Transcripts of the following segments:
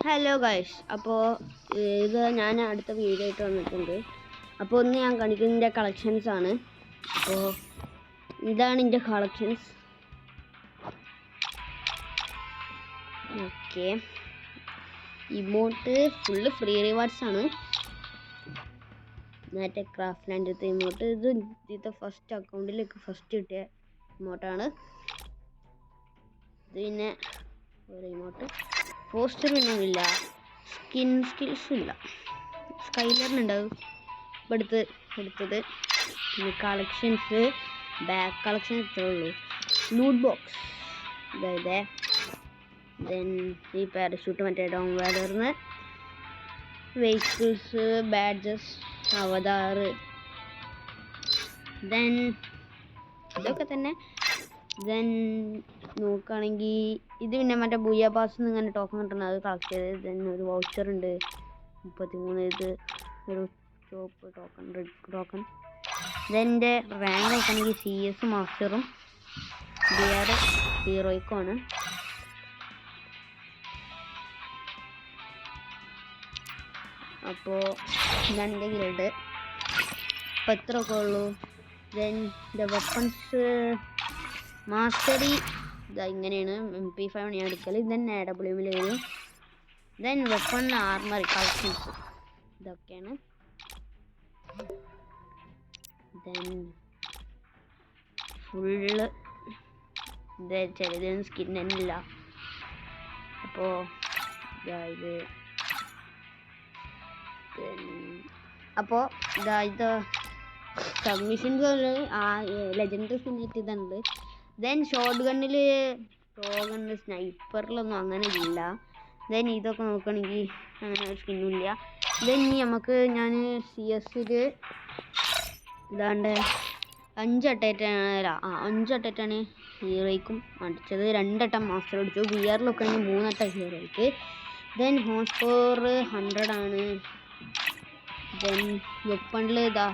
Hello guys, അപ്പോൾ ഇത് ഞാൻ അടുത്ത വീഡിയോ ആയിട്ട് വന്നിട്ടുണ്ട്. അപ്പോൾ ഒന്ന് ഞാൻ കാണിക്കുന്നതിൻ്റെ കളക്ഷൻസ് ആണ്. അപ്പോൾ ഇതാണ് എൻ്റെ collections. Okay, emote full free rewards ആണ്. മറ്റേ ക്രാഫ്റ്റ് ലാൻഡത്തെ ഇമോട്ട് ഇത് ഫസ്റ്റ് അക്കൗണ്ടിലേക്ക് ഫസ്റ്റ് കിട്ടിയ ഇമോട്ടാണ്. ഇത് പിന്നെ ഒരു ഇമോട്ട് പോസ്റ്ററിനൊന്നുമില്ല, സ്കിൽസും ഇല്ല. സ്കൈലറിനുണ്ടാവും ഇപ്പോൾ എടുത്തത്. പിന്നെ കളക്ഷൻസ് ബാക്ക് കളക്ഷൻ ഇത്രേ ഉള്ളൂ. ലൂട്ട് ബോക്സ് അതായത് ദെൻ ഈ പാരഷൂട്ട് മറ്റേ down വാലറിന് vehicles badges Avatar then ഇതൊക്കെ തന്നെ. ദെൻ നോക്കുകയാണെങ്കിൽ ഇത് പിന്നെ മറ്റേ ബുയ പാസ് ഇങ്ങനെ ടോക്കൺ കിട്ടണം, അത് കളക്ട് ചെയ്തത്. ദെൻ ഒരു വൗച്ചർ ഉണ്ട് 33, ഇത് ഒരു ചോപ്പ് ടോക്കൺ, റെഡ് ടോക്കൺ. ഇതെൻ്റെ റാങ്ക് നോക്കുകയാണെങ്കിൽ CS മാസ്റ്ററും BR ഹീറോയ്ക്കുമാണ്. അപ്പോൾ ഇതാണ് എൻ്റെ ഗിൽഡ്. അപ്പോൾ എത്രയൊക്കെ ഉള്ളൂ. ദെൻ എൻ്റെ വെപ്പൺസ് മാസ്റ്ററി ഇതാ ഇങ്ങനെയാണ്. MP5 ഞാൻ എടുക്കൽ. ദെൻ AWM വരും. ദെൻ വെപ്പൺ ആർമറി കളക്ഷൻസ് ഇതൊക്കെയാണ്. ദെൻ ഫുള്ള് ഇത് ചിലതൊന്നും സ്കിൻ തന്നെ ഇല്ല. അപ്പോൾ ഇത് അപ്പോൾ ഇത് സബ്മിഷൻസ് ലെജൻഡറി സ്കിന്നിട്ട് ഇതുണ്ട്. ദെൻ ഷോർട്ട് ഗണ്ണിൽ സ്നൈപ്പറിലൊന്നും അങ്ങനെ ഇല്ല. ദെൻ ഇതൊക്കെ നോക്കുകയാണെങ്കിൽ അങ്ങനെ ഒരു സ്കിന്നില്ല. ദെൻ നമുക്ക് ഞാൻ CS ഇതാണ്ട് 5 അട്ടേറ്റാണ് ഹീറോയ്ക്കും അടിച്ചത്. 2 വട്ടം മാസ്റ്റർ അടിച്ചു. BRലൊക്കെ ആണെങ്കിൽ 3 വട്ടം ഹീറോയ്ക്ക്. ദെൻ ഹോൺ സ്കോർ 100 ആണ്. ദെൻ വെപ്പണിൽ ഇതാ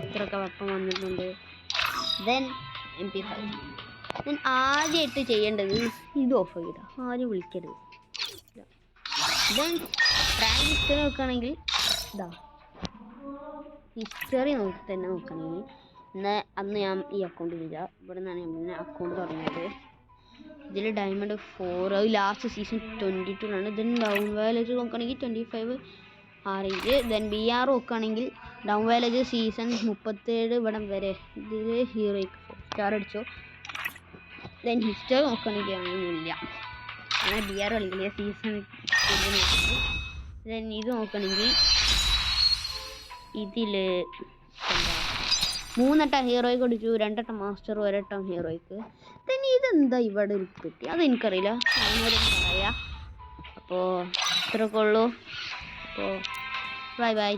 ഇത്രയൊക്കെ വെപ്പൺ വന്നിട്ടുണ്ട്. Then MP5. ദെൻ ആദ്യമായിട്ട് ചെയ്യേണ്ടത് ഇത് ഓഫ് ചെയ്താൽ ആരും വിളിക്കരുത്. ദെൻ റാങ്ക് ഹിസ്റ്ററി നോക്കുകയാണെങ്കിൽ ഇതാ ഹിസ്റ്ററി നോക്കുകയാണെങ്കിൽ അന്ന് ഞാൻ ഈ അക്കൗണ്ട് ഇല്ല, ഇവിടെ നിന്നാണ് ഞാൻ അക്കൗണ്ട് തുടങ്ങിയത്. ഇതിൽ ഡയമണ്ട് 4 ലാസ്റ്റ് സീസൺ 22 ദെൻ ഡൗൺ വാലേജ് നോക്കുകയാണെങ്കിൽ 25 ആറേജ്. ദെൻ BR നോക്കുകയാണെങ്കിൽ ഡൗൺ വാലേജ് സീസൺ 37 ഇവിടം വരെ. ഇതിൽ ഹീറോയ്ക്ക് 4 സ്റ്റാർ അടിച്ചു. ദെൻ ഹിസ്റ്ററി നോക്കുകയാണെങ്കിൽ അങ്ങനെയൊന്നുമില്ല, അങ്ങനെ BR കളിക്കില്ല സീസൺ. ദെൻ ഇത് നോക്കുകയാണെങ്കിൽ ഇതിൽ എന്താ 3 വട്ടം ഹീറോയ്ക്ക് അടിച്ചു, 2 വട്ടം മാസ്റ്റർ, 1 വട്ടം ഹീറോയ്ക്ക്. ദെൻ ഇതെന്താ ഇവിടെ ഒരു കിട്ടി അതെനിക്കറിയില്ല, അതിനോട് പറയാം. അപ്പോൾ ഇത്രയൊക്കെ ഉള്ളൂ. അപ്പോൾ ബൈ.